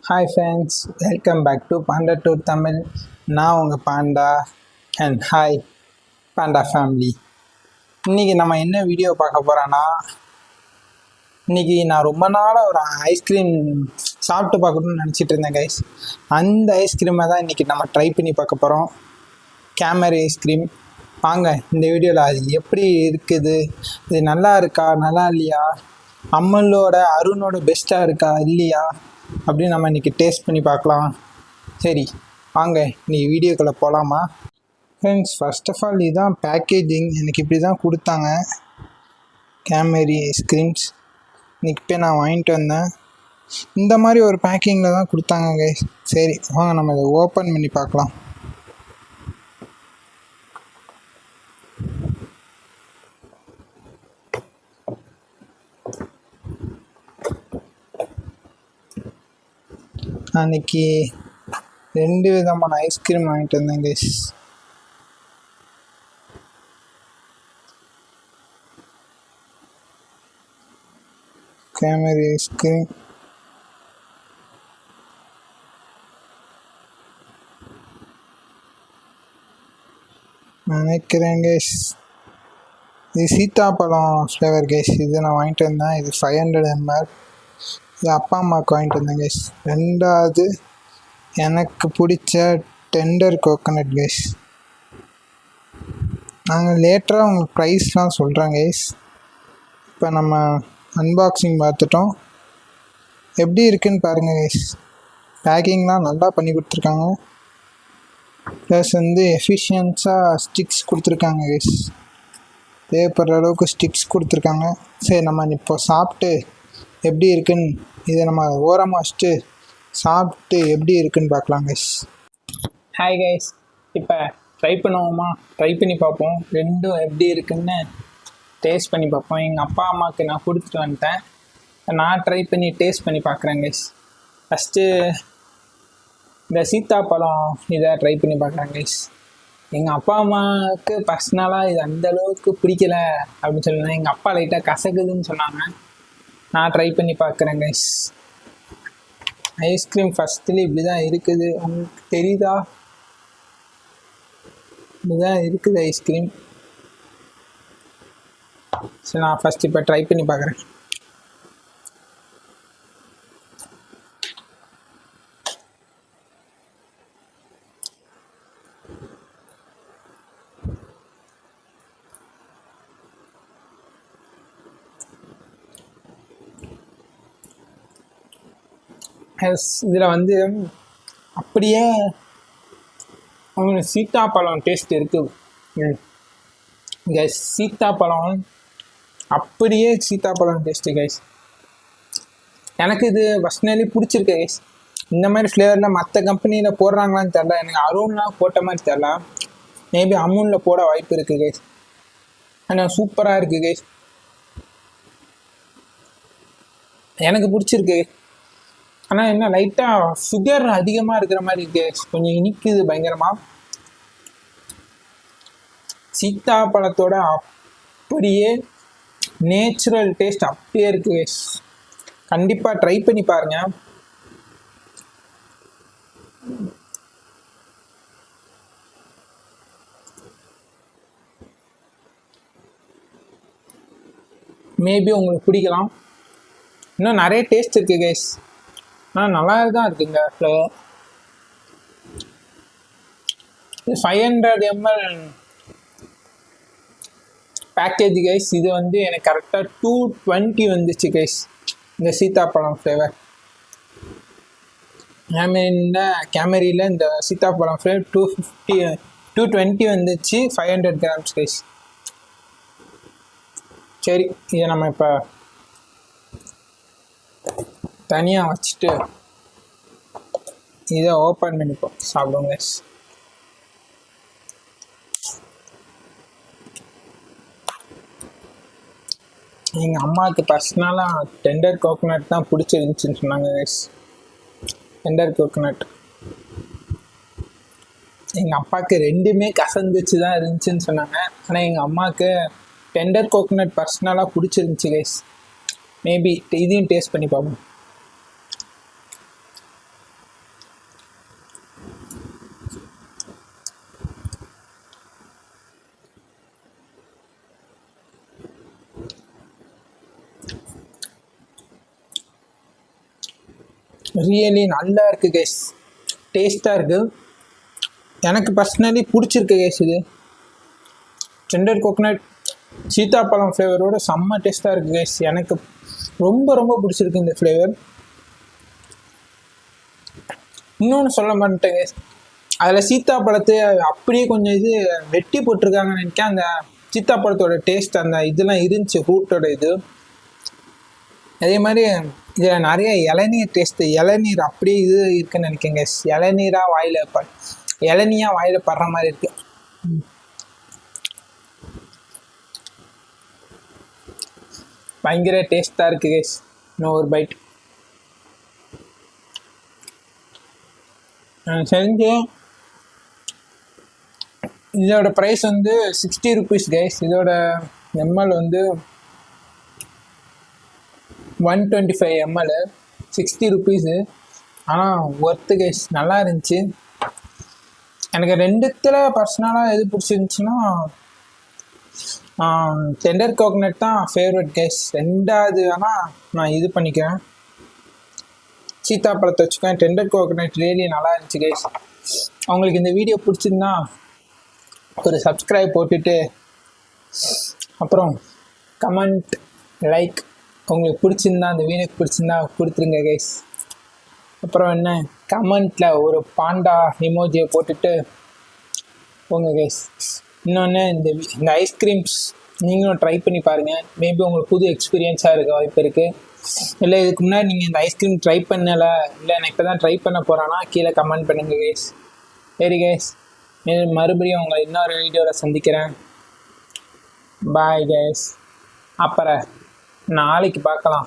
Hi friends, welcome back to panda tour Tamil. நான் உங்கள் panda and hi panda family. இன்றைக்கி நம்ம என்ன வீடியோ பார்க்க போகிறோன்னா, இன்றைக்கி நான் ரொம்ப நாளாக ஒரு ஐஸ்கிரீம் சாப்பிட்டு பார்க்கணுன்னு நினச்சிட்டு இருந்தேன் கைஸ். அந்த ஐஸ்கிரீமை தான் இன்றைக்கி நம்ம ட்ரை பண்ணி பார்க்க போகிறோம். கேமரி ஐஸ்கிரீம். வாங்க இந்த வீடியோவில் அது எப்படி இருக்குது, இது நல்லா இருக்கா நல்லா இல்லையா, அம்மலோட அருணோட பெஸ்ட்டாக இருக்கா இல்லையா அப்படின்னு நம்ம இன்றைக்கி டேஸ்ட் பண்ணி பார்க்கலாம். சரி வாங்க இன்றைக்கி வீடியோக்குள்ளே போகலாமா ஃப்ரெண்ட்ஸ். ஃபர்ஸ்ட் ஆஃப் ஆல் இதுதான் பேக்கேஜிங். எனக்கு இப்படி தான் கொடுத்தாங்க கேமரி ஐஸ்கிரீம்ஸ். இன்றைக்கி போய் நான் வாங்கிட்டு வந்தேன். இந்த மாதிரி ஒரு பேக்கிங்கில் தான் கொடுத்தாங்க கைஸ். சரி வாங்க நம்ம இதை ஓப்பன் பண்ணி பார்க்கலாம். அன்றைக்கி 2 விதமான ஐஸ்கிரீம் வாங்கிட்டு வந்தேன் கைஸ். கேமரி ஐஸ்கிரீம், நினைக்கிறேன் கைஸ் இது சீத்தாப்பழம் ஃப்ளேவர் கைஸ். இது நான் வாங்கிட்டு வந்தேன். இது 500 ml. இது அப்பா அம்மாவுக்கு வாங்கிட்டு வந்தேன் கைஸ். ரெண்டாவது எனக்கு பிடிச்ச டெண்டர் கோகோனட் கைஸ். நாங்கள் லேட்டராக உங்களுக்கு ப்ரைஸ்லாம் சொல்கிறேன் கைஸ். இப்போ நம்ம அன்பாக்சிங் பார்த்துட்டோம். எப்படி இருக்குதுன்னு பாருங்கள் கைஸ். பேக்கிங்லாம் நல்லா பண்ணி கொடுத்துருக்காங்க. ப்ளஸ் எஃபிஷியன்ஸாக ஸ்டிக்ஸ் கொடுத்துருக்காங்க கைஸ். தேவைப்படுற அளவுக்கு ஸ்டிக்ஸ் கொடுத்துருக்காங்க. சரி நம்ம இப்போ சாப்பிட்டு எப்படி இருக்குன்னு இதை நம்ம ஓரமாக வச்சுட்டு சாப்பிட்டு எப்படி இருக்குன்னு பார்க்கலாம் கைஸ். ஹாய் கைஸ், இப்போ ட்ரை பண்ணுவோமா? ட்ரை பண்ணி பார்ப்போம். ரெண்டும் எப்படி இருக்குன்னு டேஸ்ட் பண்ணி பார்ப்போம். எங்கள் அப்பா அம்மாவுக்கு நான் கொடுத்துட்டு வந்துட்டேன். நான் ட்ரை பண்ணி டேஸ்ட் பண்ணி பார்க்குறேன் கைஸ். ஃபஸ்ட்டு இந்த சீத்தாப்பழம் இதை ட்ரை பண்ணி பார்க்குறேன் கைஸ். எங்கள் அப்பா அம்மாவுக்கு பர்சனலாக இது அந்தளவுக்கு பிடிக்கல அப்படின்னு சொல்லுவேன். எங்கள் அப்பா லைட்டாக கசக்குதுன்னு சொன்னாங்க. நான் ட்ரை பண்ணி பார்க்குறேன் கைஸ். ஐஸ்கிரீம் ஃபஸ்ட்டில் இப்படி தான் இருக்குது. உங்களுக்கு தெரியுதா? இப்படி தான் இருக்குது ஐஸ்கிரீம். சரி நான் ஃபஸ்ட் இப்போ ட்ரை பண்ணி பார்க்குறேன். இதில் அப்படியே அவங்களுக்கு சீத்தாப்பழம் டேஸ்ட் இருக்குது கைஸ். சீத்தாப்பழம் அப்படியே சீத்தாப்பழம் டேஸ்ட்டு கைஸ். எனக்கு இது பர்சனலி பிடிச்சிருக்கு கைஸ். இந்த மாதிரி ஃப்ளேவரில் மற்ற கம்பெனியில் போடுறாங்களான்னு தெரில. எனக்கு அருண்லாம் போட்ட மாதிரி தெரில. மேபி அமுலில் போட வாய்ப்பு இருக்குது கைஸ். ஆனால் சூப்பராக இருக்குது கைஸ். எனக்கு பிடிச்சிருக்கு. ஆனால் என்ன லைட்டாக சுகர் அதிகமாக இருக்கிற மாதிரி இருக்குது. கொஞ்சம் இனிக்குது பயங்கரமாக. சீத்தாப்பழத்தோட அப்படியே நேச்சுரல் டேஸ்ட் அப்படியே இருக்குது கைஸ். கண்டிப்பாக ட்ரை பண்ணி பாருங்கள். மேபி உங்களுக்கு பிடிக்கலாம். இன்னும் நிறைய டேஸ்ட் இருக்குது கைஸ். ஆனால் நல்லா தான் இருக்குங்க ஃப்ளேவர். 500 ml package guys. இது எனக்கு கரெக்டாக 220 வந்துச்சு கைஸ். இந்த சீத்தாப்பழம் ஃப்ளேவர் கேமரியில் இந்த சீத்தாப்பழம் ஃப்ளேவர் 220 வந்துச்சு. 500 grams கைஸ். சரி இதை நம்ம இப்போ தனியாக வச்சுட்டு இதை ஓப்பன் பண்ணிப்போம், சாப்பிடுவோம் கைஸ். எங்கள் அம்மாவுக்கு பர்சனலாக டெண்டர் கோகோனட் தான் பிடிச்சிருந்துச்சின்னு சொன்னாங்க கைஸ். Tender coconut. எங்கள் அப்பாவுக்கு ரெண்டுமே கசந்துச்சு தான் இருந்துச்சுன்னு சொன்னாங்க. ஆனால் எங்கள் அம்மாவுக்கு டெண்டர் கோகோனட் பர்சனலாக பிடிச்சிருந்துச்சி கைஸ். மேபி இதையும் டேஸ்ட் பண்ணி பார்ப்போம். ரியலி நல்லா இருக்குது கைஸ், டேஸ்ட்டாக இருக்குது. எனக்கு பர்சனலி பிடிச்சிருக்கு கைஸ். இது டெண்டர் கோகோனட் சீத்தாப்பழம் ஃப்ளேவரோட செம்ம டேஸ்ட்டாக இருக்குது கைஸ். எனக்கு ரொம்ப ரொம்ப பிடிச்சிருக்கு இந்த ஃப்ளேவர். இன்னொன்று சொல்ல மாட்டேன் கைஸ், அதில் சீத்தாப்பழத்தை அப்படியே கொஞ்சம் இது வெட்டி போட்டிருக்காங்கன்னு நினைக்கிறேன். அந்த சீத்தாப்பழத்தோட டேஸ்ட் அந்த இதெல்லாம் இருந்துச்சு, ஃப்ரூட்டோட இது. அதே மாதிரி இதில் நிறைய இளநீர் டேஸ்ட்டு, இளநீர் அப்படியே இது இருக்குன்னு நினைக்கிறேன் கைஸ். இளநீராக இளநியாக வாயில் படுற மாதிரி இருக்கு. பயங்கர டேஸ்ட்டாக இருக்குது கைஸ். இன்னும் ஒரு பைட் செஞ்சு. இதோட ப்ரைஸ் வந்து 60 rupees கைஸ். இதோட எம்எல் வந்து 125 ml, 60 rupees. ஆனால் ஒர்த்து கைஸ், நல்லா இருந்துச்சு. எனக்கு ரெண்டுத்தில் பர்சனலாக எது பிடிச்சிருந்துச்சுன்னா டெண்டர் கோகோனட் தான் ஃபேவரட் கைஸ். ரெண்டாவது ஆனால் நான் இது பண்ணிக்கிறேன், சீத்தாப்பழத்தை வச்சுக்கேன். டெண்டர் கோகோனட் ரியலி நல்லா இருந்துச்சு கைஸ். அவங்களுக்கு இந்த வீடியோ பிடிச்சிருந்தா ஒரு சப்ஸ்கிரைப் போட்டுட்டு அப்புறம் கமெண்ட், லைக் உங்களுக்கு பிடிச்சிருந்தா, அந்த வீடியோக்கு பிடிச்சிருந்தா கொடுத்துருங்க கைஸ். அப்புறம் என்ன, கமெண்ட்டில் ஒரு பாண்டா இமோஜியை போட்டுட்டு போங்க கைஸ். இன்னொன்று, இந்த ஐஸ்கிரீம்ஸ் நீங்களும் ட்ரை பண்ணி பாருங்கள். மேபி உங்களுக்கு புது எக்ஸ்பீரியன்ஸாக இருக்க வாய்ப்பு இருக்குது. இல்லை இதுக்கு முன்னாடி நீங்கள் இந்த ஐஸ்கிரீம் ட்ரை பண்ணலை, இல்லை நான் இப்போ தான் ட்ரை பண்ண போகிறேன்னா கீழே கமெண்ட் பண்ணுங்கள் கைஸ். சரி கைஸ், மறுபடியும் உங்களை இன்னொரு வீடியோவில் சந்திக்கிறேன். Bye guys. அப்புறம் நாளைக்கு பார்க்கலாம்.